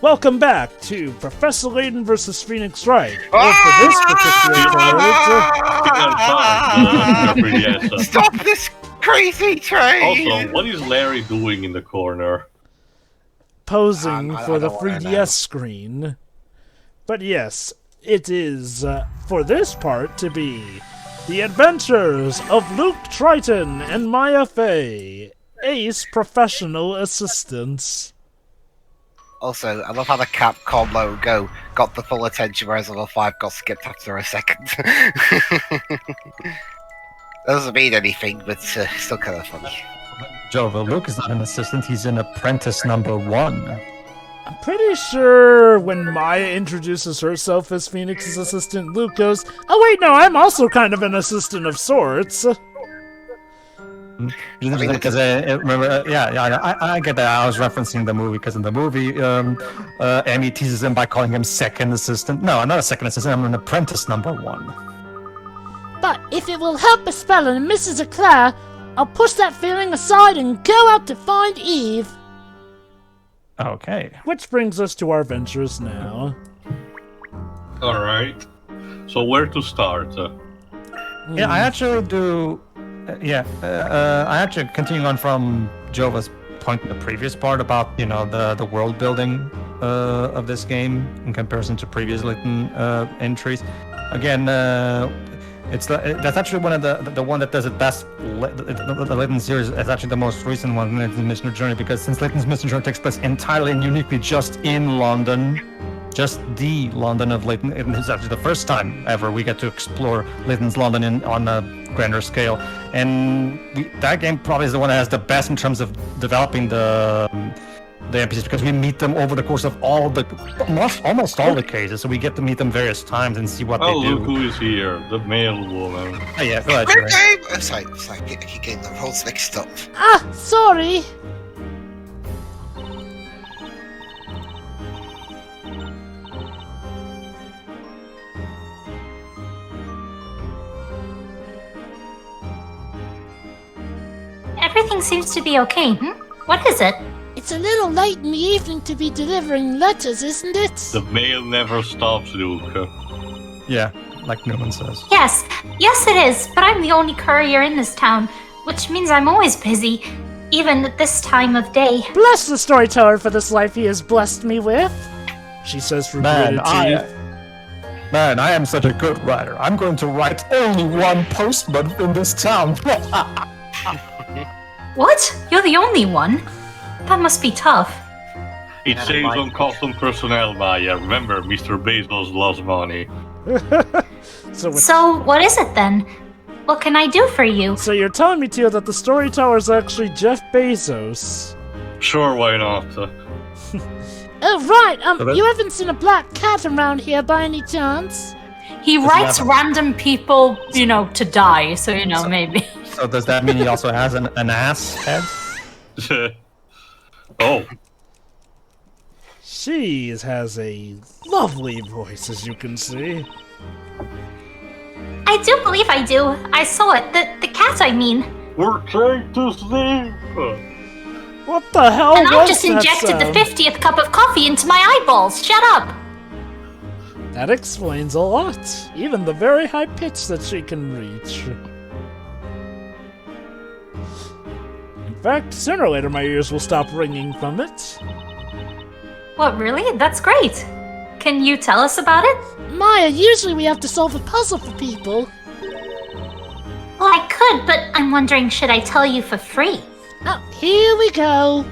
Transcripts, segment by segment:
Welcome back to Professor Layton versus Phoenix Wright. Or for this particular Stop this crazy train! Also, what is Larry doing in the corner? posing I for the don't wanna know. 3DS screen. But yes, it is, for this part, to be The Adventures of Luke Triton and Maya Fey, Ace Professional Assistants. Also, I love how the Capcom logo got the full attention, whereas level 5 got skipped after a second. Doesn't mean anything, but still kind of funny. Jovah, Luke is not an assistant, he's an apprentice number 1. I'm pretty sure when Maya introduces herself as Phoenix's assistant, Luke goes, "Oh wait, no, I'm also kind of an assistant of sorts." Because remember, I get that. I was referencing the movie because in the movie, Amy teases him by calling him second assistant. No, I'm not a second assistant. I'm an apprentice number 1. But if it will help Espella and Mrs. Eclair, I'll push that feeling aside and go out to find Eve. Okay. Which brings us to our ventures now. Alright. So where to start? Yeah, I actually do. I actually continuing on from Jovah's point in the previous part about the world building of this game in comparison to previous Layton entries. Again, that's actually one of the one that does it best. The Layton series is actually the most recent one, Layton's Missionary Journey, because since Layton's Missionary Journey takes place entirely and uniquely just in London. Just the London of Layton. It is actually the first time ever we get to explore Layton's London on a grander scale, and that game probably is the one that has the best in terms of developing the NPCs, because we meet them over the course of almost all the cases, so we get to meet them various times and see what they do. Look who is here, the male woman. Oh yeah, go ahead. Great Jerry. game! Oh, sorry, I keep getting the roles mixed up. Ah, sorry. Everything seems to be okay. What is it? It's a little late in the evening to be delivering letters, isn't it? The mail never stops, Luke. Yeah, like Newman says. Yes it is, but I'm the only courier in this town, which means I'm always busy, even at this time of day. Bless the storyteller for this life he has blessed me with. She says through Man, gritted teeth. I am such a good writer. I'm going to write only one postman in this town. What? You're the only one? That must be tough. It saves on custom personnel, Maya. Remember, Mr. Bezos loves money. So, what is it then? What can I do for you? So you're telling me, Teal, that the storyteller is actually Jeff Bezos? Sure, why not? Oh, right, you haven't seen a black cat around here by any chance? He writes random people, to die, so, maybe. So does that mean he also has an ass head? Oh. She has a lovely voice, as you can see. I do believe I do. I saw it. The cat, I mean. We're trying to sleep. What the hell And I was just that injected sound? the 50th cup of coffee into my eyeballs. Shut up. That explains a lot. Even the very high pitch that she can reach. In fact, sooner or later my ears will stop ringing from it. What, really? That's great. Can you tell us about it? Maya, usually we have to solve a puzzle for people. Well, I could, but I'm wondering, should I tell you for free? Oh, here we go.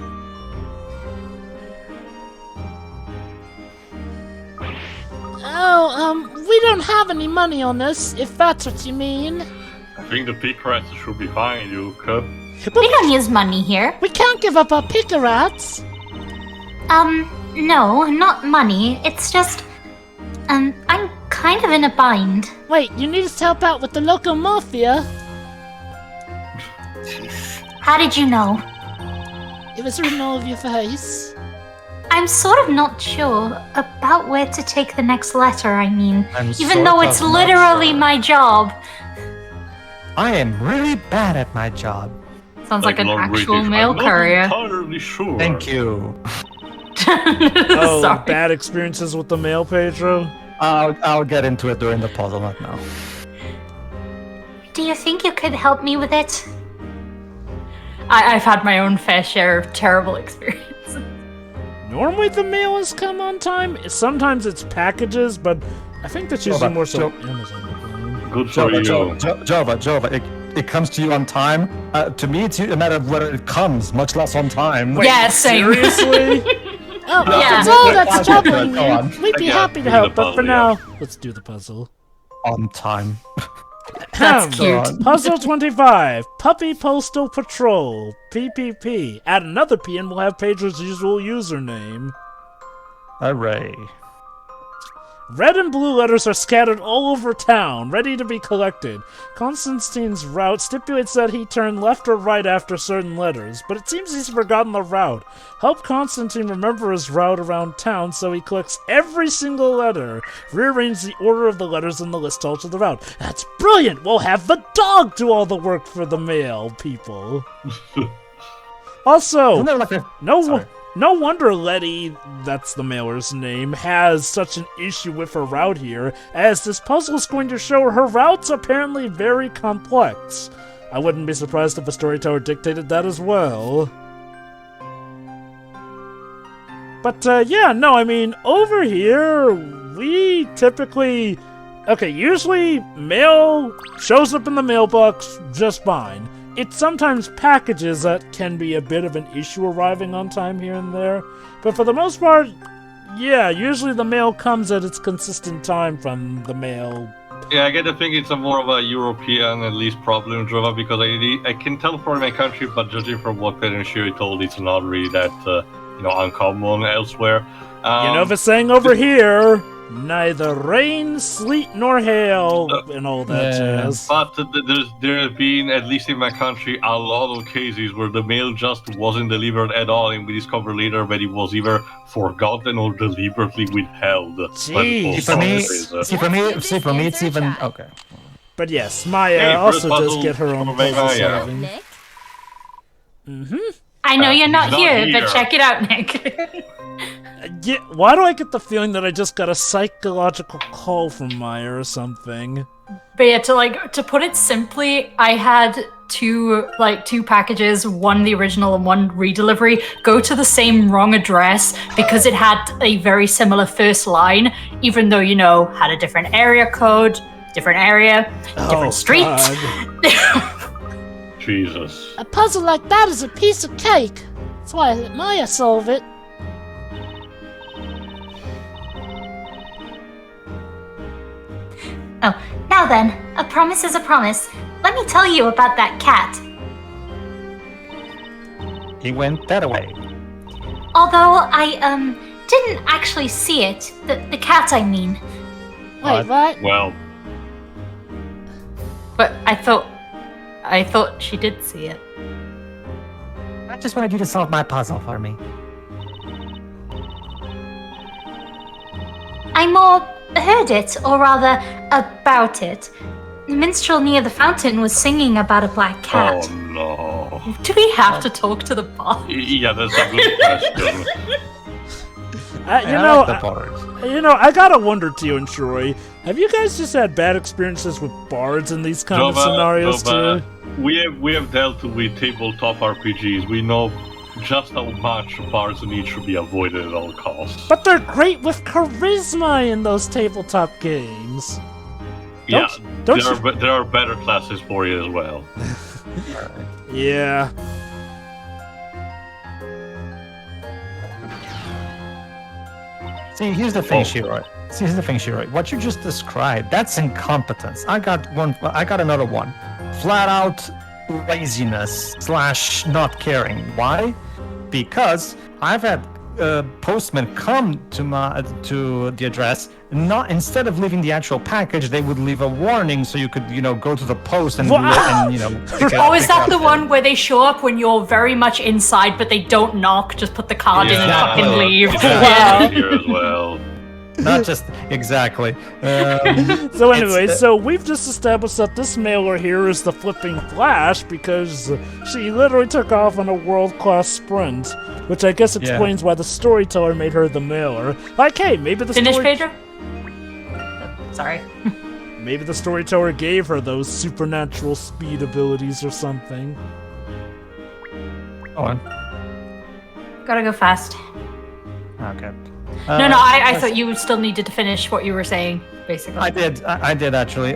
Oh, we don't have any money on us, if that's what you mean. I think the pig rats should be fine, Luke. We don't use money here. We can't give up our picker-rats. No, not money. It's just, I'm kind of in a bind. Wait, you need us to help out with the local mafia? How did you know? It was written all over your face. I'm sort of not sure about where to take the next letter, I mean. Even sort though of it's not literally sure. my job. I am really bad at my job. Sounds like an Lord actual British. mail I'm courier. not entirely sure. Thank you. Oh, Sorry. bad experiences with the mail, Pedro? I'll get into it during the puzzle, not now. Do you think you could help me with it? I've had my own fair share of terrible experiences. Normally the mail has come on time. Sometimes it's packages, but I think that's usually Jovah, more so Jo- Amazon. Good for you. Jovah, it comes to you on time. To me, it's a matter of whether it comes, much less on time. Yeah, same. Seriously? Oh, Yeah. if it's all that's Okay, troubling go on. you, we'd be Yeah, happy to do help. the But for puzzle, now, let's do the puzzle. On time. That's Ahem. cute. Puzzle 25, Puppy Postal Patrol, PPP. Add another P and we'll have Pedro's usual username. Hooray. Red and blue letters are scattered all over town, ready to be collected. Constantine's route stipulates that he turn left or right after certain letters, but it seems he's forgotten the route. Help Constantine remember his route around town so he collects every single letter. Rearrange the order of the letters in the list to alter the route. That's brilliant! We'll have the dog do all the work for the mail, people. Also, Isn't there like a... Sorry. no wonder Letty, that's the mailer's name, has such an issue with her route here, as this puzzle is going to show her route's apparently very complex. I wouldn't be surprised if a storyteller dictated that as well. But, over here, we typically... Okay, usually mail shows up in the mailbox just fine. It's sometimes packages that can be a bit of an issue arriving on time here and there. But for the most part, yeah, usually the mail comes at its consistent time from the mail. Yeah, I get to think it's a more of a European, at least, problem, Jovah, because I can tell for my country, but judging from what Peter and Sherry told, it's not really that, uncommon elsewhere. The saying over here, neither rain, sleet, nor hail, and all that jazz. But there have been, at least in my country, a lot of cases where the mail just wasn't delivered at all, and we discovered later that it was either forgotten or deliberately withheld. Jeez. For me, it's even... Okay. But yes, Maya Hey, also first does puzzle get her own for puzzle Maya. solving. Nick? I know you're not not here, here. but check it out, Nick. Yeah, why do I get the feeling that I just got a psychological call from Maya or something? But yeah, to put it simply, I had two packages, one the original and one redelivery, go to the same wrong address because it had a very similar first line, even though, had a different area code, different area, different street. God. Jesus. A puzzle like that is a piece of cake. That's why I let Maya solve it. Oh, now then, a promise is a promise. Let me tell you about that cat. He went that way. Although I, didn't actually see it. The cat, I mean. Wait, what? Well, But I thought she did see it. I just wanted you to solve my puzzle for me. I more heard it, or rather, about it. The minstrel near the fountain was singing about a black cat. oh no. Do we have to talk to the boss? Yeah, that's a good question. I like the part. I gotta wonder, Tio and Troy, have you guys just had bad experiences with bards in these kind of scenarios Jovah, too? we have dealt with tabletop RPGs. We know just how much bards need to be avoided at all costs. But they're great with charisma in those tabletop games. Yeah, don't there are better classes for you as well. Yeah. See, here's the thing, Shiroi. What you just described, that's incompetence. I got another one. Flat out laziness / not caring. Why? Because I've had postmen come to the address. Not instead of leaving the actual package, they would leave a warning so you could go to the post and pick it Oh, is that up. the one where they show up when you're very much inside, but they don't knock, just put the card in and fucking leave? It's Yeah. here as well. Not just exactly. So anyway, so we've just established that this mailer here is the Flipping Flash because she literally took off on a world-class sprint, which I guess explains why the storyteller made her the mailer. Like, hey, maybe the Finish, Pedro? Sorry. Maybe the storyteller gave her those supernatural speed abilities or something. Go on. Gotta go fast. Okay. No, I thought you still needed to finish what you were saying, basically. I did actually.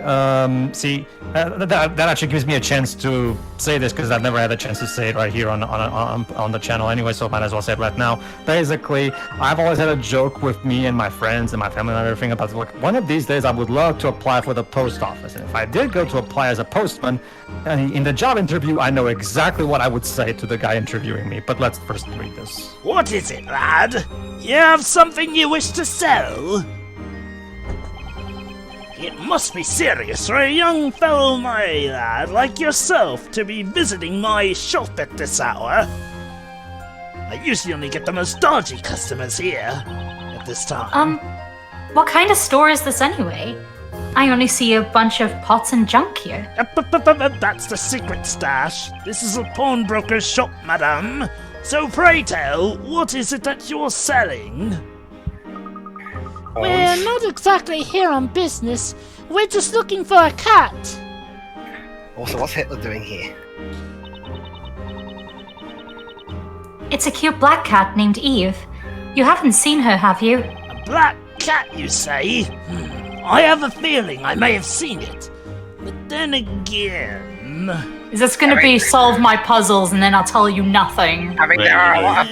See, that actually gives me a chance to say this because I've never had a chance to say it right here on the channel anyway, so I might as well say it right now. Basically, I've always had a joke with me and my friends and my family and everything about like one of these days I would love to apply for the post office, and if I did go to apply as a postman, in the job interview, I know exactly what I would say to the guy interviewing me. But let's first read this. What is it, lad? You have something you wish to sell? It must be serious for a young fellow my lad like yourself to be visiting my shop at this hour. I usually only get the most dodgy customers here at this time. What kind of store is this anyway? I only see a bunch of pots and junk here. That's the secret stash. This is a pawnbroker's shop, madame. So pray tell, what is it that you're selling? We're not exactly here on business. We're just looking for a cat. Also, what's Hitler doing here? It's a cute black cat named Eve. You haven't seen her, have you? A black cat, you say? I have a feeling I may have seen it. But then again... Is this going to be solve my puzzles and then I'll tell you nothing? I mean, there are a lot of...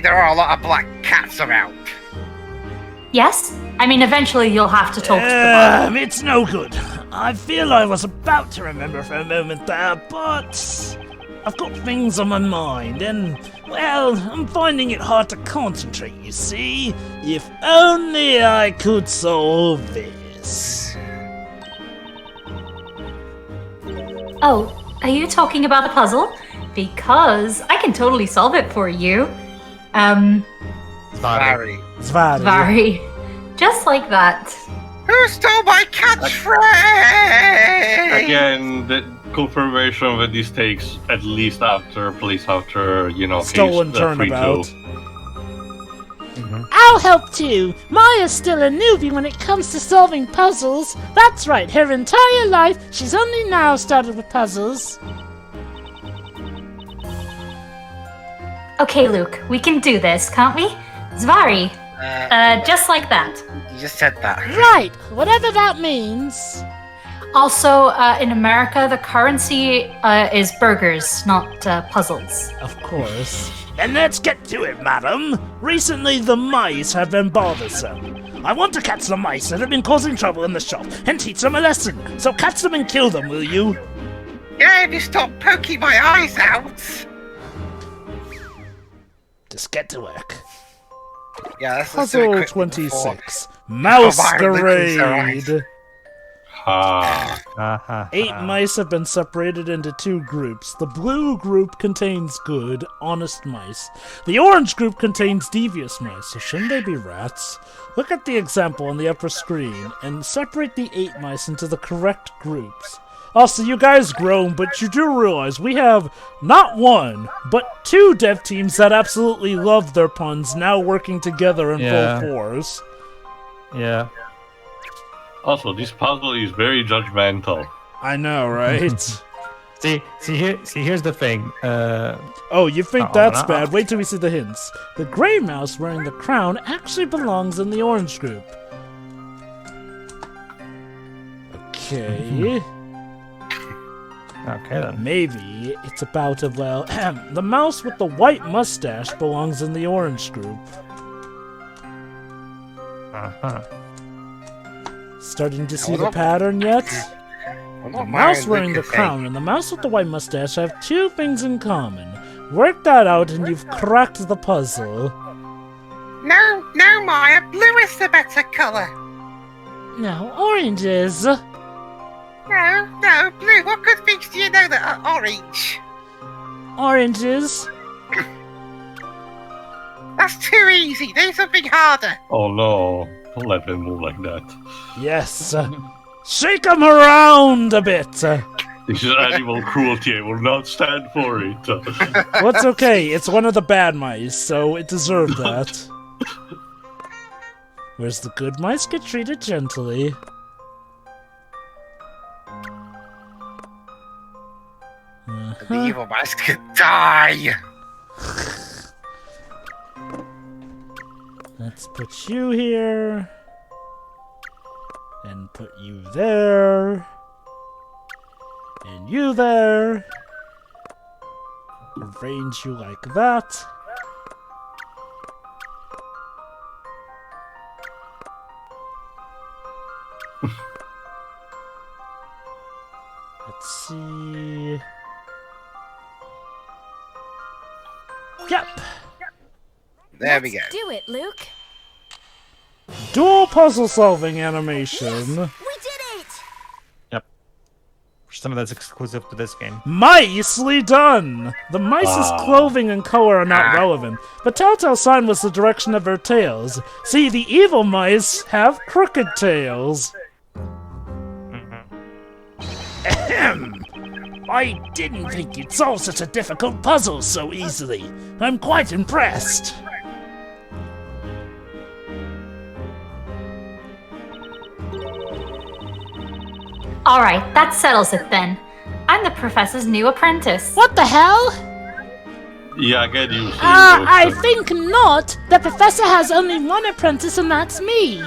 there are a lot of black cats around. Yes? I mean, eventually you'll have to talk to them. It's no good. I feel I was about to remember for a moment there, but... I've got things on my mind, and, well, I'm finding it hard to concentrate, you see? If only I could solve this. Oh, are you talking about a puzzle? Because I can totally solve it for you. Sorry. Vari. Just like that. Who stole my catchphrase? Again, the confirmation that this takes at least after, Stolen case turnabout. 3-2. I'll help too. Maya's still a newbie when it comes to solving puzzles. That's right, her entire life, she's only now started with puzzles. Okay, Luke, we can do this, can't we? Zvari. Just like that. You just said that. Right, whatever that means. Also, in America, the currency is burgers, not puzzles. Of course. And let's get to it, madam. Recently, the mice have been bothersome. I want to catch the mice that have been causing trouble in the shop and teach them a lesson. So catch them and kill them, will you? Yeah, if you stop poking my eyes out. Just get to work. Yeah, that's Puzzle 26. Masquerade. Ha. 8 mice have been separated into 2 groups. The blue group contains good, honest mice. The orange group contains devious mice, so shouldn't they be rats? Look at the example on the upper screen and separate the 8 mice into the correct groups. Also, you guys groan, but you do realize we have not 1, but 2 dev teams that absolutely love their puns now working together in full force. Yeah. Also, this puzzle is very judgmental. I know, right? Here's the thing. Oh, you think that's bad? Wait till we see the hints. The gray mouse wearing the crown actually belongs in the orange group. Okay. Okay then. Maybe it's about the mouse with the white mustache belongs in the orange group. Uh-huh. Starting to see the pattern yet? The mouse wearing the crown and the mouse with the white mustache have 2 things in common. Work that out and you've cracked the puzzle. No, Maya, blue is the better colour. No, orange is. No, blue. What good things do you know that are orange? Oranges. That's too easy. Do something harder. Oh no, don't let him move like that. Yes. Shake him around a bit. This is animal cruelty. I will not stand for it. Well, it's okay. It's one of the bad mice, so it deserved that. Whereas the good mice get treated gently. The evil mice can die. Let's put you here. And put you there. And you there. Arrange you like that. Let's see. Yep. There we go. Do it, Luke. Dual puzzle solving animation. We did it! Yep. Some of that's exclusive to this game. Nicely done! The mice's clothing and color are not relevant, but Telltale sign was the direction of their tails. See, the evil mice have crooked tails. Ahem! I didn't think you'd solve such a difficult puzzle so easily. I'm quite impressed. Alright, that settles it then. I'm the professor's new apprentice. What the hell? Yeah, get used to it. I think not. The professor has only one apprentice, and that's me.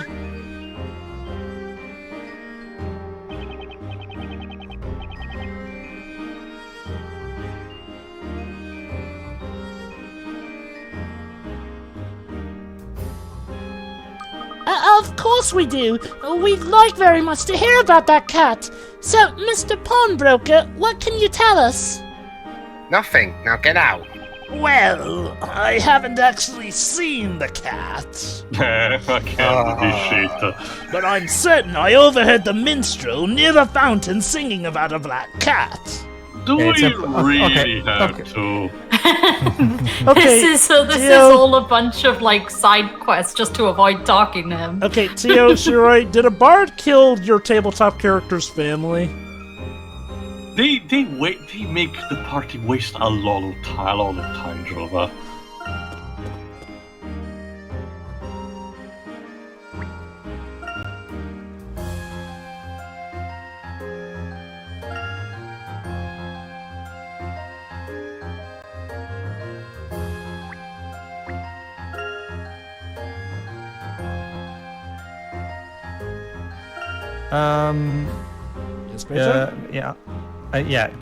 Of course we do. We'd like very much to hear about that cat. So, Mr. Pawnbroker, what can you tell us? Nothing. Now get out. Well, I haven't actually seen the cat. I can't believe shit. But I'm certain I overheard the minstrel near the fountain singing about a black cat. Do It's we a- really okay, have okay. to? Okay, This is Theo. all a bunch of like side quests just to avoid talking to him. Okay, Tio, Shiroi, did a bard kill your tabletop character's family? They make the party waste a lot of time, Jovah. Yes, Peter? Yeah.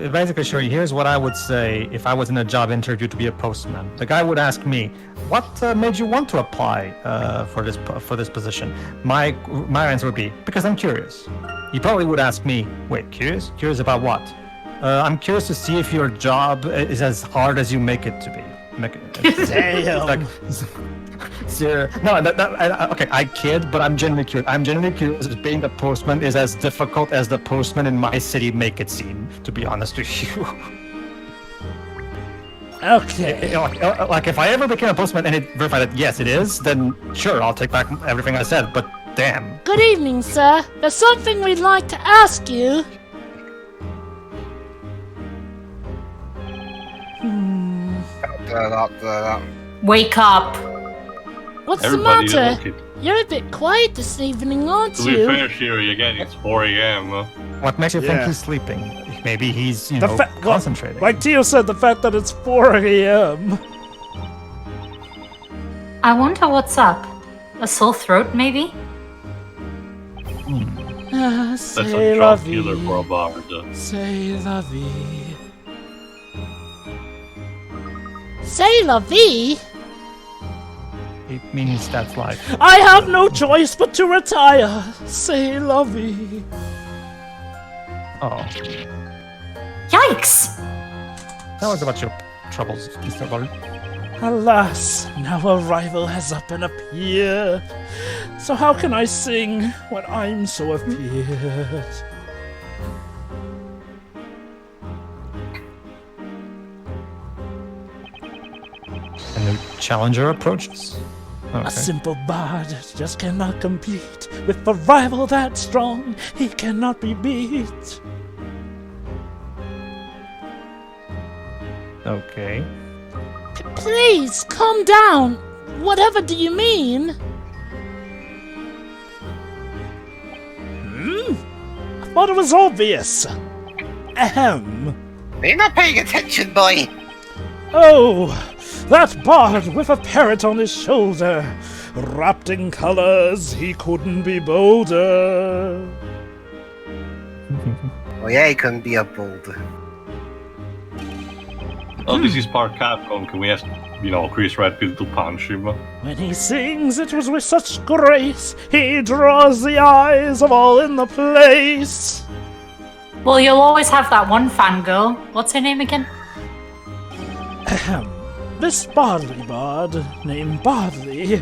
Basically, sure. Here's what I would say if I was in a job interview to be a postman. The guy would ask me, "What made you want to apply for this position?" My answer would be, "Because I'm curious." He probably would ask me, "Wait, curious? Curious about what?" I'm curious to see if your job is as hard as you make it to be. Damn. Okay, I kid, but I'm genuinely curious. I'm genuinely curious if being the postman is as difficult as the postman in my city make it seem, to be honest with you. Okay. Like, if I ever became a postman and it verified that yes, it is, then sure, I'll take back everything I said, but damn. Good evening, sir. There's something we'd like to ask you. Wake up. What's Everybody the matter? look it. You're a bit quiet this evening, aren't To be you? fair, Shiri, again, it's 4 a.m. What makes you think Yeah. he's sleeping? Maybe he's, The concentrating. Like Tio said, the fact that it's 4 a.m. I wonder what's up. A sore throat, maybe? That's a C'est la job killer vie. for a bard. C'est la vie. C'est la vie? It means that's life. I have no choice but to retire. C'est la vie. Oh, Yikes! tell us about your troubles, Mr. Bard. Alas, now a rival has up and appeared. So how can I sing when I'm so appeared? A new challenger approaches. A Okay. simple bard just cannot compete with a rival that strong. He cannot be beat. Okay. Please, calm down. Whatever do you mean? I thought it was obvious. Ahem. You're not paying attention, boy. Oh, that bard with a parrot on his shoulder. Wrapped in colors, he couldn't be bolder. Oh yeah, he couldn't be a boulder. Oh, this is part Capcom. Can we ask, Chris Redfield to punch him? When he sings, it was with such grace, he draws the eyes of all in the place. Well, you'll always have that one fangirl. What's her name again? Ahem. This Bardley bard, named Bardley,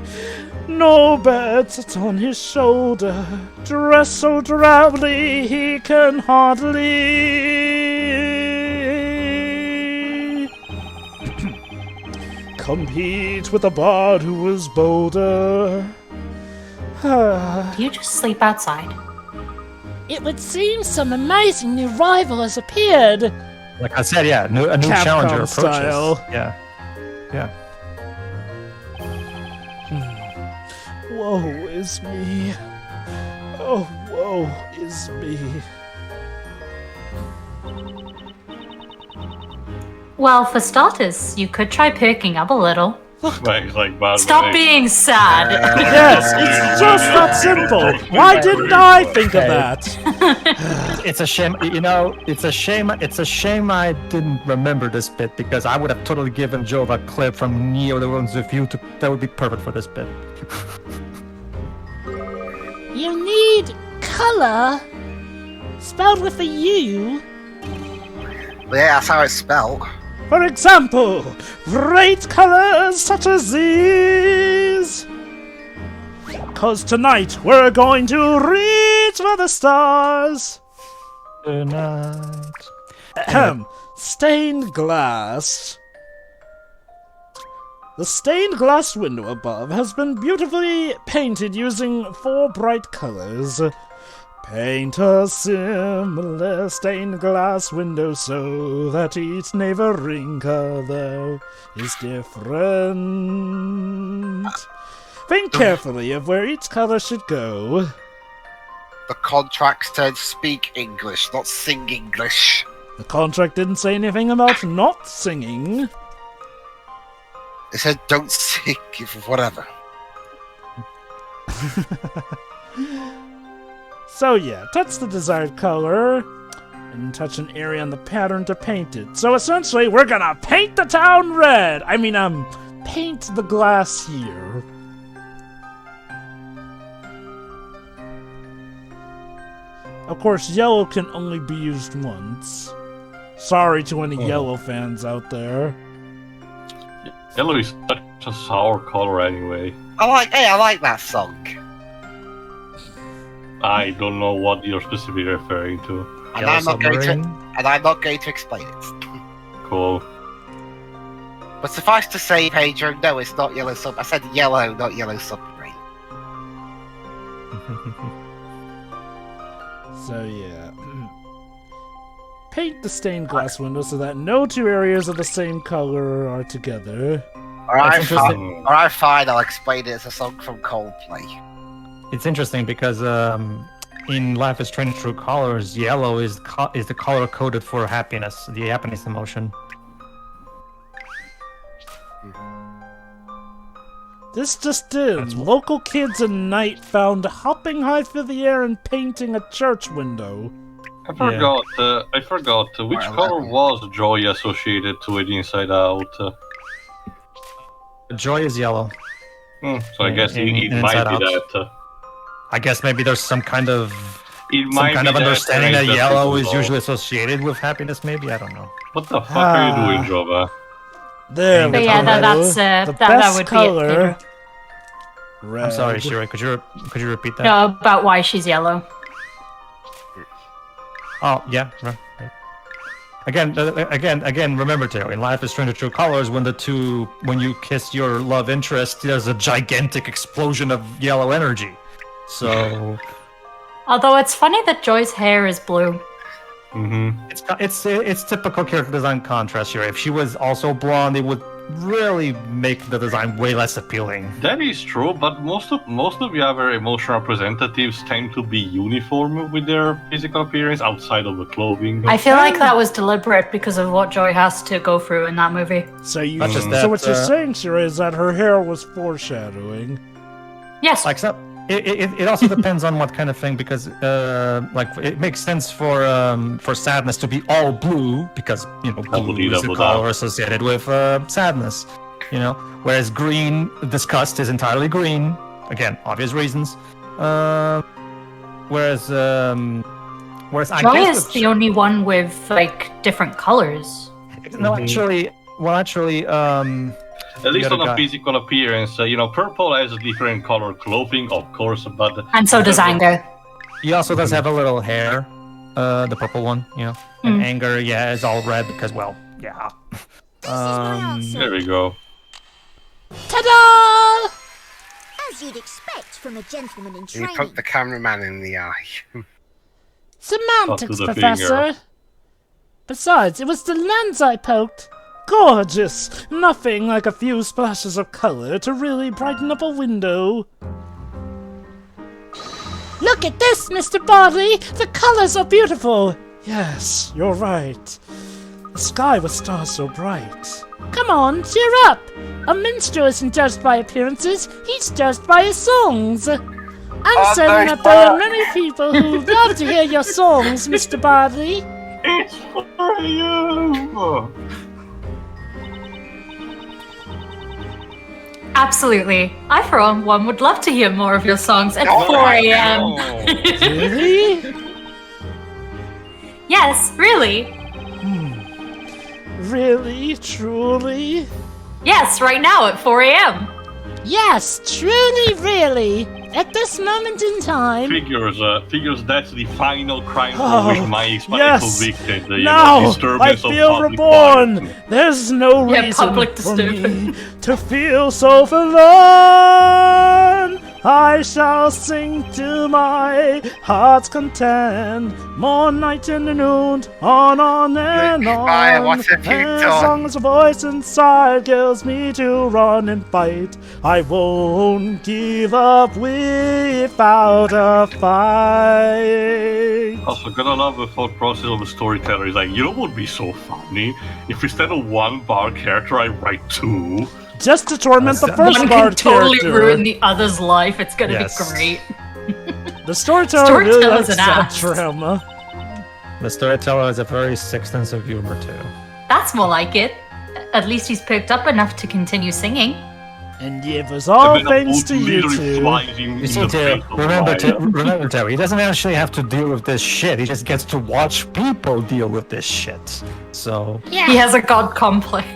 no bed sits on his shoulder, dressed so drably he can hardly compete with a bard who was bolder. Do you just sleep outside? It would seem some amazing new rival has appeared. Like I said, yeah, a new Capcom challenger approaches. style. Yeah. Yeah. Woe is me. Oh, woe is me. Well, for starters, you could try perking up a little. Like bad Stop being sad. Yes, it's just that simple. Why didn't I think of that? It's a shame, it's a shame I didn't remember this bit because I would have totally given Jovah a clip from Neo the World's Review that would be perfect for this bit. You need color, spelled with a U. But yeah, that's how it's spelled. For example, bright colors such as these. 'Cause tonight we're going to reach for the stars. Tonight. Ahem. Stained glass. The stained glass window above has been beautifully painted using 4 bright colors. Paint a similar stained glass window so that each neighboring color is different. Think carefully of where each color should go. The contract said speak English, not sing English. The contract didn't say anything about not singing. It said don't sing, whatever. So yeah, touch the desired color, and touch an area on the pattern to paint it. So essentially, we're gonna paint the town red! Paint the glass here. Of course, yellow can only be used once. Sorry to any yellow fans out there. Yellow is such a sour color anyway. I like that song. I don't know what you're specifically referring to. And Yellow I'm not going to Submarine. and I'm not going to explain it. Cool. But suffice to say, Pedro, no, it's not Yellow Sub. I said yellow, not Yellow Submarine. So yeah. Paint the stained glass window so that no 2 areas of the same color are together. Alright, That's fine. interesting. Alright, fine. I'll explain it as a song from Coldplay. It's interesting because in Life is Strange True Colors, yellow is the color coded for happiness, the happiness emotion. This just in. Local kids at night found hopping high through the air and painting a church window. I forgot. Which Well, color was joy associated to it Inside Out? Joy is yellow. So I guess it might Inside be Out. that. I guess maybe there's some kind of It might be understanding that and I yellow just is usually associated with happiness. Maybe I don't know. What the fuck are you doing, Jovah? There we But yeah, go. that's the that best would color. be it. Red. I'm sorry, Shira. Could you repeat that? No, about why she's yellow. Oh yeah. Right. Again, remember, Terry, in Life is Strange in True Colors, when you kiss your love interest, there's a gigantic explosion of yellow energy. So... Although it's funny that Joy's hair is blue. It's typical character design contrast here. If she was also blonde, it would really make the design way less appealing. That is true, but most of the other emotional representatives tend to be uniform with their physical appearance outside of the clothing. I feel like that was deliberate because of what Joy has to go through in that movie. So that, what you're saying, Shira, is that her hair was foreshadowing. Yes. Except it also depends on what kind of thing, because it makes sense for sadness to be all blue, because blue is the color associated with sadness. Whereas green, disgust, is entirely green. Again, obvious reasons. Whereas I Joy guess is the only one with different colors. No, actually, at least on a physical appearance, purple has a different color clothing, of course, but... And so does anger. He also does have a little hair, the purple one, And anger, is all red because, well, yeah. There we go. Ta-da! As you'd expect from a gentleman in You training. poked the cameraman in the eye. Semantics, the Professor. finger. Besides, it was the lens I poked. Gorgeous! Nothing like a few splashes of color to really brighten up a window. Look at this, Mr. Barley! The colors are beautiful! Yes, you're right. The sky with stars so bright. Come on, cheer up! A minstrel isn't judged by appearances, he's judged by his songs! I'm certain that there are many people who love to hear your songs, Mr. Barley. It's for you! Absolutely. I, for one, would love to hear more of your songs at 4 a.m. Really? Yes, really. Really? Truly? Yes, right now at 4 a.m. Yes, truly, really. At this moment in time. Figures that's the final crime Oh, for which Mike's yes. convicted. Now I disturbance of feel public reborn. quiet. There's no Yeah, reason public for me disturbance. to feel so forlorn. I shall sing to my heart's content, more night and noon, on and Goodbye, on. what have you As done? long as a voice inside kills me to run and fight, I won't give up without a fight. Also, gonna love the thought process of a storyteller. Is like, what would be so funny if instead of one bar character, I write two. Just to torment the first One can bard totally character. ruin the other's life. It's gonna Yes. be great. The storyteller really Storyteller's likes an that ass. drama. the storyteller has a very sick sense of humor too. That's more like it. At least he's picked up enough to continue singing. And it was all And then a thanks boat to you literally two. flies in You the see, face of remember, fire. remember, Terry, he doesn't actually have to deal with this shit. He just gets to watch people deal with this shit. So, He has a god complex.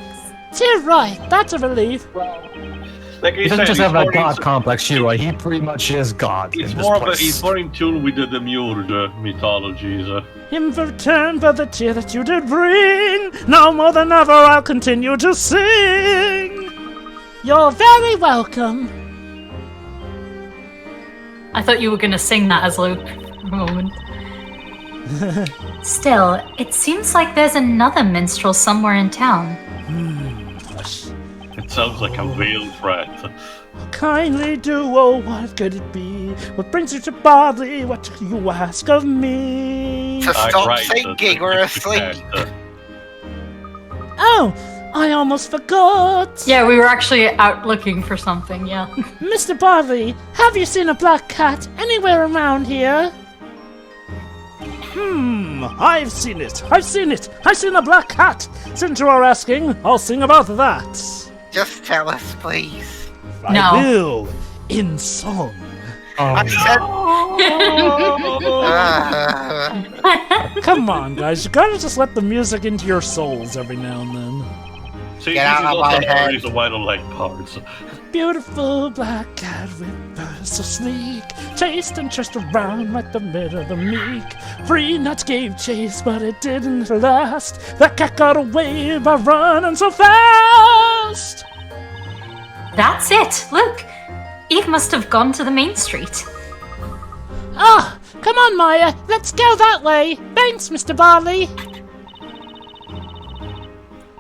You're right, that's a relief. Like I he doesn't said, just it's have a more god in- complex, Shiroi. He pretty much is God It's in this more, place. it's more in tune with the Demurge mythologies. In return for the tear that you did bring, now more than ever I'll continue to sing. You're very welcome. I thought you were gonna sing that as Luke for a moment. Still, it seems like there's another minstrel somewhere in town. It sounds like a veiled threat. Kindly do, oh, what could it be? What brings you to Barley? What do you ask of me? To stop Right, singing, we're asleep. Oh, I almost forgot. Yeah, we were actually out looking for something, yeah. Mr. Barley, have you seen a black cat anywhere around here? I've seen it. I've seen a black cat. Since you are asking, I'll sing about that. Just tell us, please. I No. will, in song. I said. Come on, guys, you gotta just let the music into your souls every now and then. See, Get this out is of also my another head. reason why I don't like parts. Beautiful black cat with fur so sleek, chased and chased around like the middle of the meek. Free nuts gave chase, but it didn't last. The cat got away by running so fast. That's it. Look, Eve must have gone to the main street. Ah, come on, Maya, let's go that way. Thanks, Mr. Barley.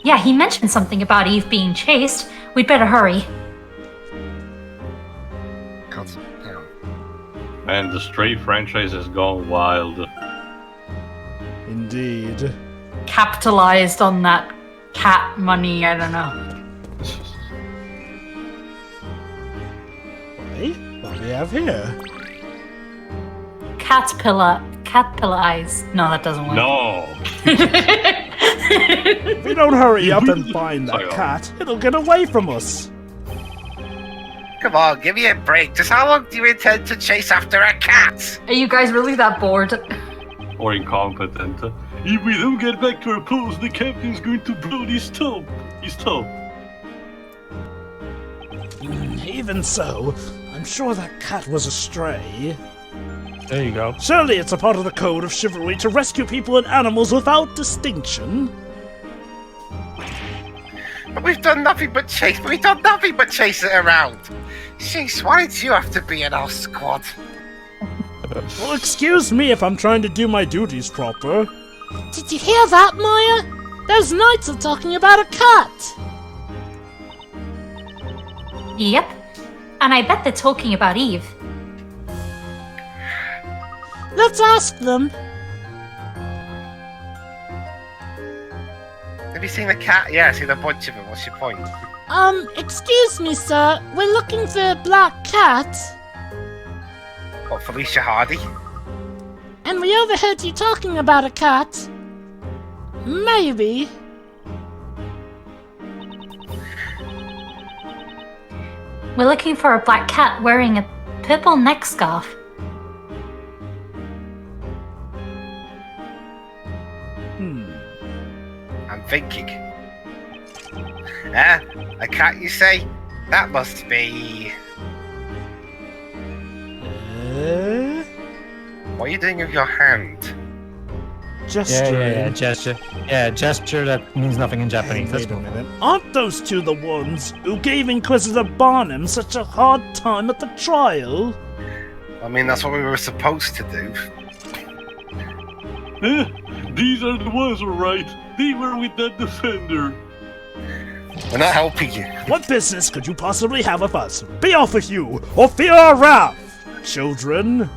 Yeah, he mentioned something about Eve being chased. We'd better hurry. And the Stray franchise has gone wild. Indeed. Capitalized on that cat money, I don't know. Hey, what do we have here? Caterpillar eyes. No, that doesn't work. No! If we don't hurry up and find that cat, it'll get away from us. Come on, give me a break. Just how long do you intend to chase after a cat? Are you guys really that bored? Or incompetent. If we don't get back to our post, the captain's going to blow his top. Even so, I'm sure that cat was a stray. There you go. Surely it's a part of the code of chivalry to rescue people and animals without distinction. But we've done nothing but chase. We've done nothing but chase it around. Jeez, why did you have to be in our squad? Well, excuse me if I'm trying to do my duties proper. Did you hear that, Maya? Those knights are talking about a cat. Yep. And I bet they're talking about Eve. Let's ask them. Have you seen the cat? Yeah, I've seen a bunch of them. What's your point? Excuse me, sir. We're looking for a black cat. What, Felicia Hardy? And we overheard you talking about a cat. Maybe. We're looking for a black cat wearing a purple neck scarf. I'm thinking. A cat, you say? That must be... What are you doing with your hand? Gesturing. Yeah, gesture. Yeah, gesture that means nothing in Japanese. Wait a minute. Aren't those two the ones who gave Inquisitor Barnum such a hard time at the trial? I mean, that's what we were supposed to do. These are the ones, alright. They were with that defender. We're not helping you. What business could you possibly have with us? Be off with you, or fear our wrath, children.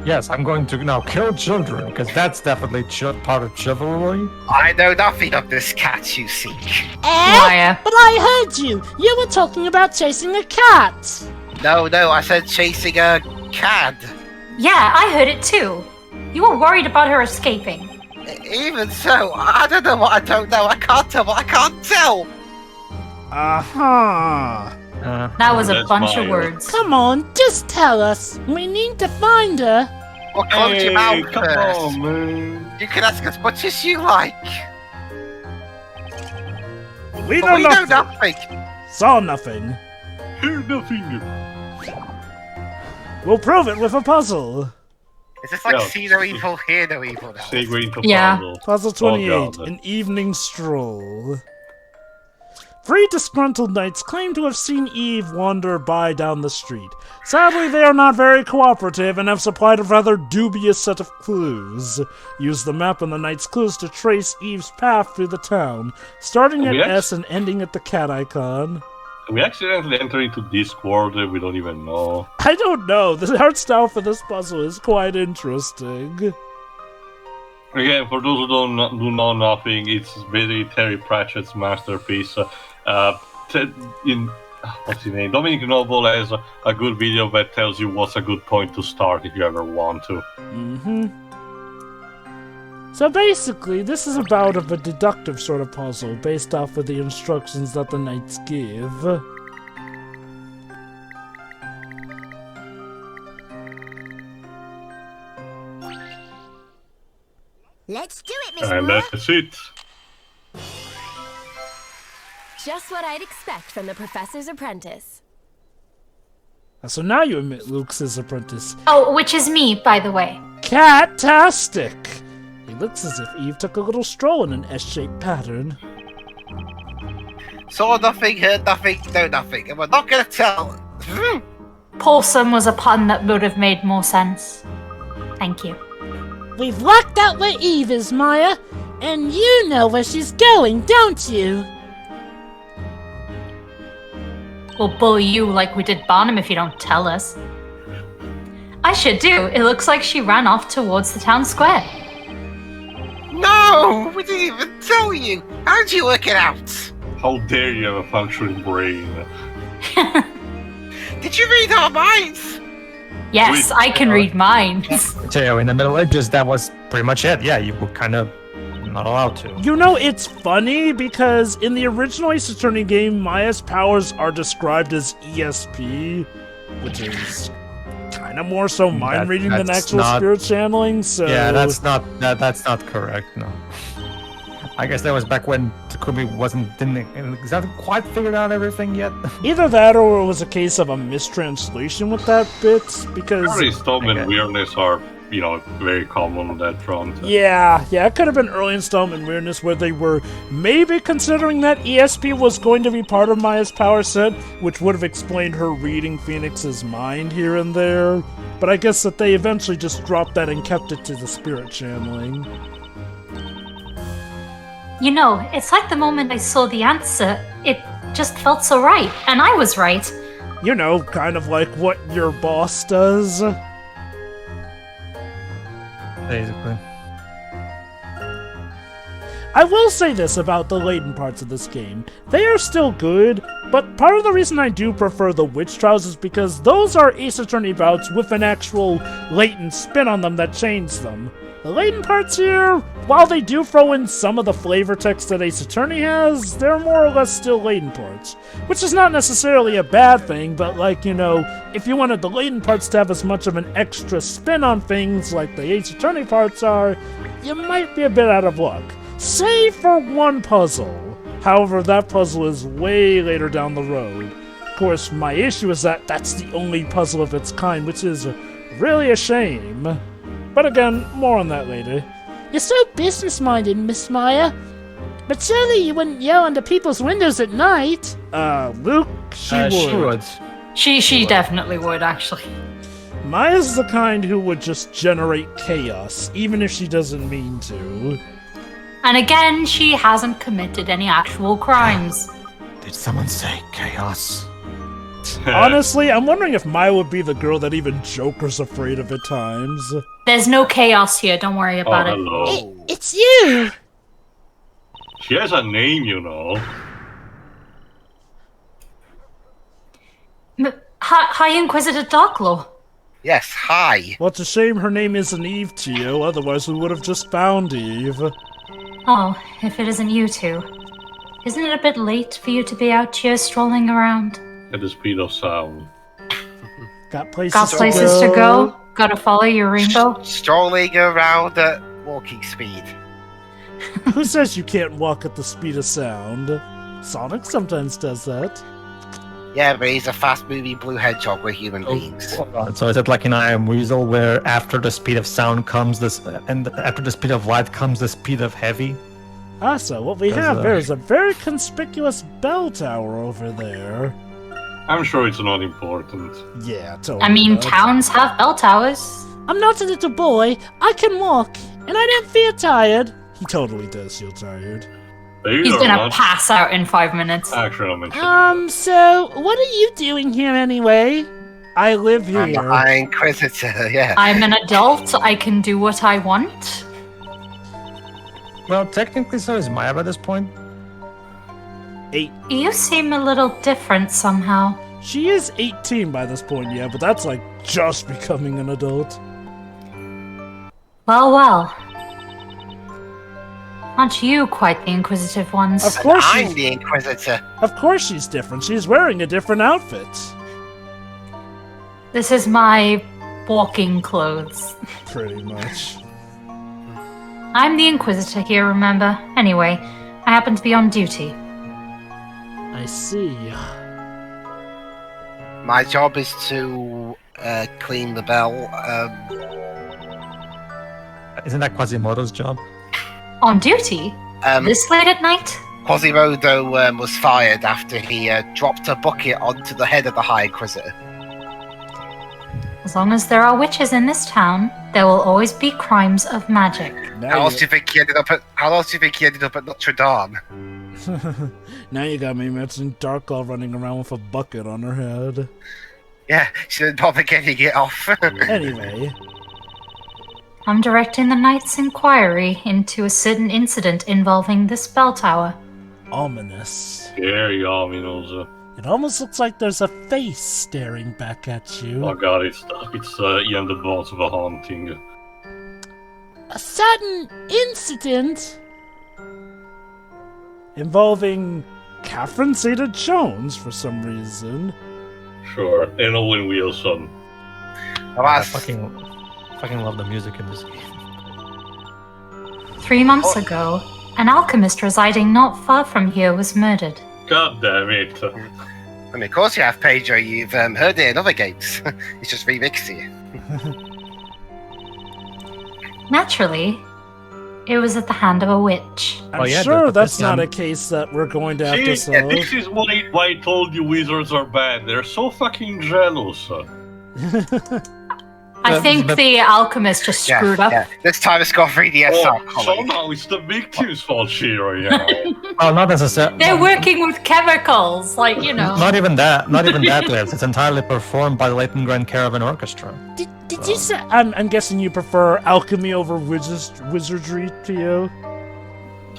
Yes, I'm going to now kill children, because that's definitely part of chivalry. I know nothing of this cat you seek. Maya. But I heard you. You were talking about chasing a cat. No, I said chasing a cad. Yeah, I heard it too. You were worried about her escaping. Even so, I don't know what I don't know. I can't tell what I can't tell. Aha! That was a That's bunch of Maya. words. Come on, just tell us. We need to find her. Well, close your mouth come first. on, man. You can ask as much as you like. We But know we know nothing. nothing. Saw nothing. Hear nothing. We'll prove it with a puzzle. Is this like No. see no evil, hear no evil now? Segue into Yeah. puzzle. Puzzle 28, Oh, God. an evening stroll. 3 disgruntled knights claim to have seen Eve wander by down the street. Sadly, they are not very cooperative and have supplied a rather dubious set of clues. Use the map and the knight's clues to trace Eve's path through the town, starting at We S and ending at the cat icon. We accidentally enter into Discord, we don't even know. I don't know, the art style for this puzzle is quite interesting. Again, for those who do know nothing, it's basically Terry Pratchett's masterpiece. What's his name? Dominic Noble has a good video that tells you what's a good point to start if you ever want to. So basically, this is about a deductive sort of puzzle based off of the instructions that the knights give. Let's do it, Miss And Moore. that's it. Just what I'd expect from the professor's apprentice. So now you admit Luke's his apprentice. Oh, which is me, by the way. Catastic! It looks as if Eve took a little stroll in an S-shaped pattern. Saw nothing, heard nothing, know nothing, and we're not gonna tell. Wholesome was a pun that would have made more sense. Thank you. We've worked out where Eve is, Maya, and you know where she's going, don't you? We'll bully you like we did Barnum if you don't tell us. I should do. It looks like she ran off towards the town square. No! We didn't even tell you! How'd you work it out? How dare you have a functioning brain? Did you read our minds? Yes, I can read minds. So in the Middle Ages, that was pretty much it. Yeah, you were kind of not allowed to. You know, it's funny because in the original Ace Attorney game, Maya's powers are described as ESP, which is kind of more so mind reading than actual spirit channeling. So yeah, that's not correct. No, I guess that was back when Takumi didn't exactly quite figured out everything yet. Either that, or it was a case of a mistranslation with that bit because Early installment weirdness are, very common on that front. Yeah, it could have been early installment weirdness where they were maybe considering that ESP was going to be part of Maya's power set, which would have explained her reading Phoenix's mind here and there. But I guess that they eventually just dropped that and kept it to the spirit channeling. You know, it's like the moment I saw the answer, it just felt so right, and I was right. You know, kind of like what your boss does. Basically. I will say this about the Layton parts of this game. They are still good, but part of the reason I do prefer the Witch Trials is because those are Ace Attorney bouts with an actual Layton spin on them that change them. The Layton parts here, while they do throw in some of the flavor text that Ace Attorney has, they're more or less still Layton parts. Which is not necessarily a bad thing, but if you wanted the Layton parts to have as much of an extra spin on things like the Ace Attorney parts are, you might be a bit out of luck. Save for one puzzle. However, that puzzle is way later down the road. Of course, my issue is that that's the only puzzle of its kind, which is really a shame. But again, more on that later. You're so business-minded, Miss Maya. But surely you wouldn't yell into people's windows at night. Luke, she would. She definitely would, actually. Maya's the kind who would just generate chaos, even if she doesn't mean to. And again, she hasn't committed any actual crimes. Did someone say chaos? Honestly, I'm wondering if Maya would be the girl that even Joker's afraid of at times. There's no chaos here, don't worry about it. Hello. It's you! She has a name, Hi, Inquisitor Darklaw. Yes, hi. Well, it's a shame her name isn't Eve to you, otherwise we would have just found Eve. Oh, if it isn't you two. Isn't it a bit late for you to be out here strolling around? At the speed of sound. Got places, to go? Gotta follow your rainbow? Strolling around at walking speed. Who says you can't walk at the speed of sound? Sonic sometimes does that. Yeah, but he's a fast-moving blue hedgehog. We're human beings. So is it like in I Am Weasel, where after the speed of sound comes this, and after the speed of light comes the speed of heavy? So what we have there is a very conspicuous bell tower over there. I'm sure it's not important. Yeah, totally. I mean, towns have bell towers. I'm not a little boy. I can walk, and I don't feel tired. He totally does feel tired. He's gonna pass out in 5 minutes. Actually, I'm mentioning So, what are you doing here anyway? I live here. I'm an Inquisitor, yeah. I'm an adult. I can do what I want. Well, technically so is Maya by this point. 8. You seem a little different somehow. She is 18 by this point, yeah, but that's like just becoming an adult. Well. Aren't you quite the inquisitive ones? Of course I'm the Inquisitor. Of course she's different. She's wearing a different outfit. This is my walking clothes. Pretty much. I'm the Inquisitor here, remember? Anyway, I happen to be on duty. I see. My job is to clean the bell. Isn't that Quasimodo's job? On duty? This late at night? Quasimodo was fired after he dropped a bucket onto the head of the High Inquisitor. As long as there are witches in this town, there will always be crimes of magic. How else do you think he ended up at Notre Dame? Now you got me imagining Darklaw running around with a bucket on her head. Yeah, she didn't bother getting it off. Anyway. I'm directing the Knight's inquiry into a certain incident involving this bell tower. Ominous. Very ominous. It almost looks like there's a face staring back at you. Oh god, it's Ian the Boss of a haunting. A sudden incident involving Catherine Zeta-Jones for some reason. Sure, and Owen Wilson. I fucking love the music in this game. 3 months ago, an alchemist residing not far from here was murdered. God damn it. I mean, of course you have, Pedro. You've heard it in other games. It's just remixed here. Naturally, it was at the hand of a witch. I'm sure that's not a case that we're going to have to solve. This is why I told you wizards are bad. They're so fucking jealous. I think the alchemist just screwed up. Yeah. This time it's got 3DS. So now it's the victim's fault, Shiro. Well, not necessarily. They're working with chemicals, like, you know. Not even that. Not even that. Liz. It's entirely performed by the Layton Grand Caravan Orchestra. Did you say? I'm guessing you prefer alchemy over wizardry to you?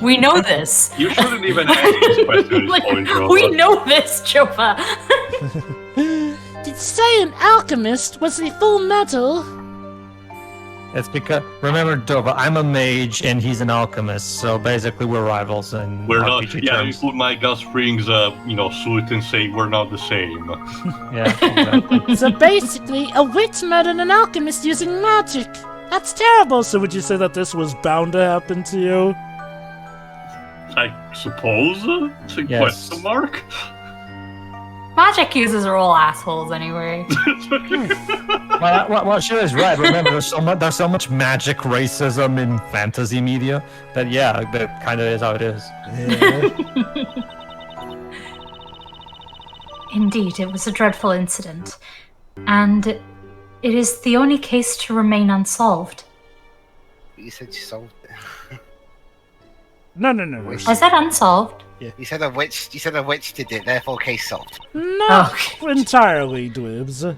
We know this. You shouldn't even ask this question at this point, Jovah. We know this, Jovah. Did you say an alchemist was he full metal? It's because, remember, Jovah, I'm a mage and he's an alchemist, so basically we're rivals in We're not. RPG Yeah, terms. you put my Gus Springs, suit and say we're not the same. Yeah, exactly. So basically, a witch murdered an alchemist using magic. That's terrible. So would you say that this was bound to happen to you? I suppose? It's a Yes. question mark? Magic users are all assholes anyway. Well, she is right. Remember, there's so much magic racism in fantasy media that that kind of is how it is. Indeed, it was a dreadful incident, and it is the only case to remain unsolved. You said you solved it. No. I said unsolved. You said a witch did it, therefore case solved. Not entirely, Dwibs.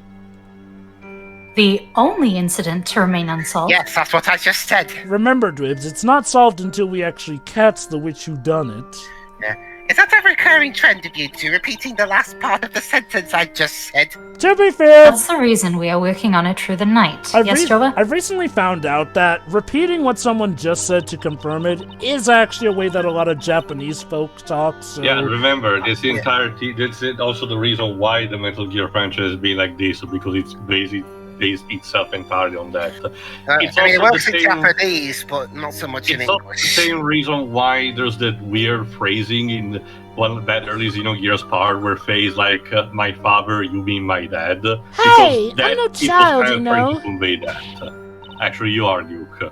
The only incident to remain unsolved? Yes, that's what I just said. Remember, Dwibs, it's not solved until we actually catch the witch who done it. Yeah. Is that a recurring trend of you two repeating the last part of the sentence I just said? To be fair, That's the reason we are working on it through the night. Yes, Jovah? I've recently found out that repeating what someone just said to confirm it is actually a way that a lot of Japanese folk talk. So Yeah, remember, this this is also the reason why the Metal Gear franchise has been like this, because it's based itself entirely on that. It works in Japanese, but not so much in It's also English. the same reason why there's that weird phrasing in one of that early Xenogears part where Faye's like, my father, you mean my dad. Hey, Because I'm no it was child, kind you of trying know. to convey that. Actually, you are, Luke.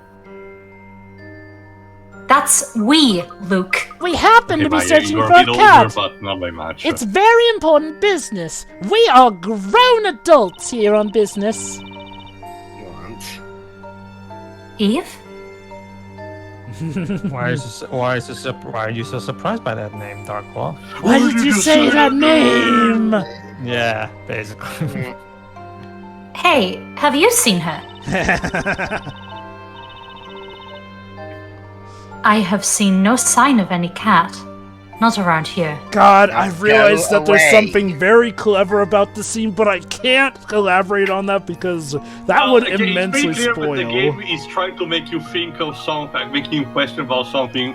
That's we, Luke. We happen to be Maya, searching you're for a a bit cat. older, but not by much. It's very important business. We are grown adults here on business. You aren't. Eve? Why are you so surprised by that name, Darklaw? Why did you say that name? Yeah, basically. Hey, have you seen her? I have seen no sign of any cat. Not around here. God, I've realized that there's away. something very clever about the scene, but I can't elaborate on that because that would It's immensely pretty clear that spoil. the game is trying to make you think of something, making you question about something.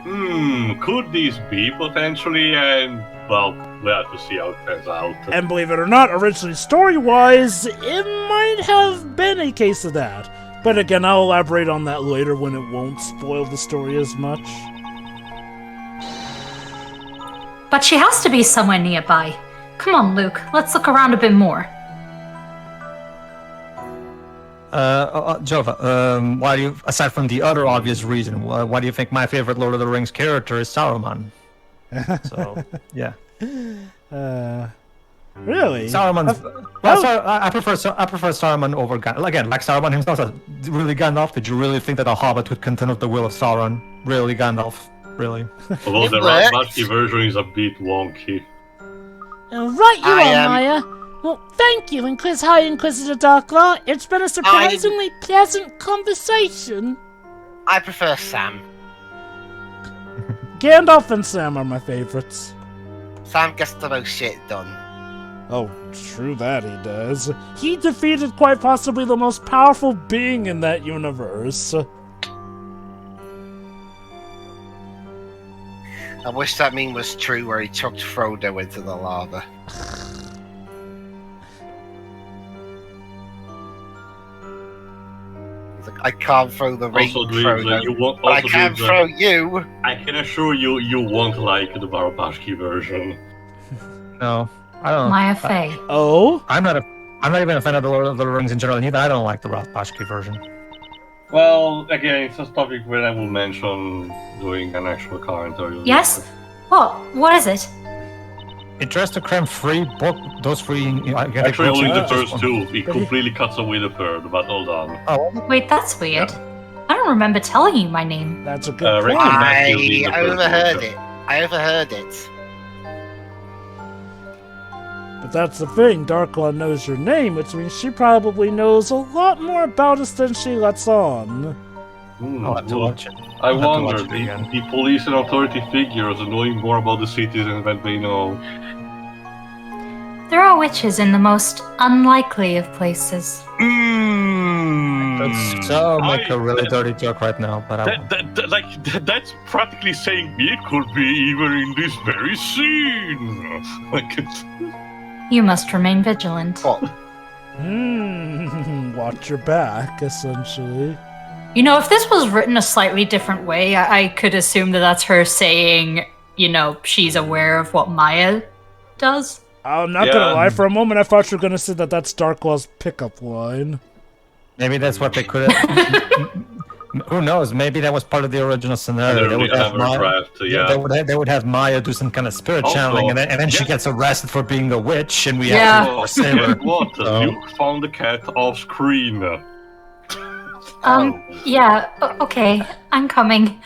Could this be potentially? And well, we'll have to see how it turns out. And believe it or not, originally story-wise, it might have been a case of that. But again, I'll elaborate on that later when it won't spoil the story as much. But she has to be somewhere nearby. Come on, Luke. Let's look around a bit more. Jovah, why do you, aside from the other obvious reason, why do you think my favorite Lord of the Rings character is Saruman? So, yeah. Really? Saruman. I prefer Saruman over Gandalf. Again, like Saruman himself says, really Gandalf? Did you really think that a Hobbit would contend with the will of Sauron? Really, Gandalf? Really? Although the Ratbashki version is a bit wonky. Right you are, Maya. Well, thank you, High Inquisitor Darklaw. It's been a surprisingly pleasant conversation. I prefer Sam. Gandalf and Sam are my favorites. Sam gets the most shit done. Oh, true that he does. He defeated quite possibly the most powerful being in that universe. I wish that meme was true where he chucked Frodo into the lava. I can't throw the ring, Frodo, but I can throw you! I can assure you, you won't like the Barabashki version. No, I don't. Maya Fey. Oh? I'm not even a fan of the Lord of the Rings in general, neither. I don't like the Ratbashki version. Well, again, it's a topic where I will mention doing an actual commentary. Yes? What is it? It tries to cram those three. Actually, only the first two. It completely cuts away the third, but hold on. Oh, Wait, that's weird. I don't remember telling you my name. That's a good point. I overheard it. I overheard it. But that's the thing, Darklaw knows your name, which means she probably knows a lot more about us than she lets on. I'll have to watch it. I wonder, the police and authority figures are knowing more about the citizens than they know. There are witches in the most unlikely of places. That's so make a really dirty joke right now, but that's practically saying it could be even in this very scene. You must remain vigilant. Watch your back, essentially. You know, if this was written a slightly different way, I could assume that that's her saying, you know, she's aware of what Maya does. I'm not gonna lie, for a moment I thought you were gonna say that that's Darklaw's pickup line. Maybe that's what they could have... Who knows? Maybe that was part of the original scenario. They would have Maya, they would have Maya do some kind of spirit channeling, and then she gets arrested for being a witch, and we have to save her. What? Luke found the cat off screen. Yeah, okay, I'm coming.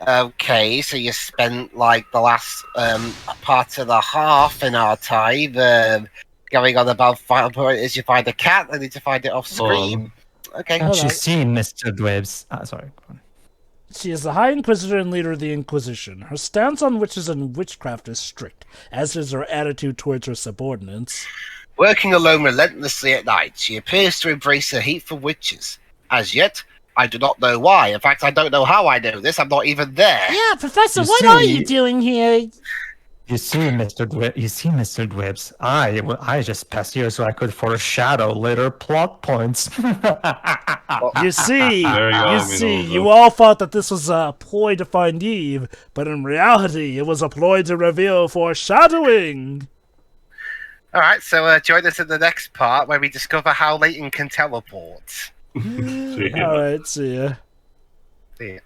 Okay, so you spent like the last part of the half in our time going on about final point is you find a cat, I need to find it off screen. Okay. She's seen Mr. Dweebs. Sorry. Go on. She is the High Inquisitor and leader of the Inquisition. Her stance on witches and witchcraft is strict, as is her attitude towards her subordinates. Working alone relentlessly at night, she appears to embrace the hate for witches. As yet, I do not know why. In fact, I don't know how I know this. I'm not even there. Yeah, Professor, what are you doing here? You see, Mr. Dweebs, I just passed here so I could foreshadow later plot points. You see, you all thought that this was a ploy to find Eve, but in reality, it was a ploy to reveal foreshadowing. Alright, so join us in the next part where we discover how Layton can teleport. Alright, see ya. See ya.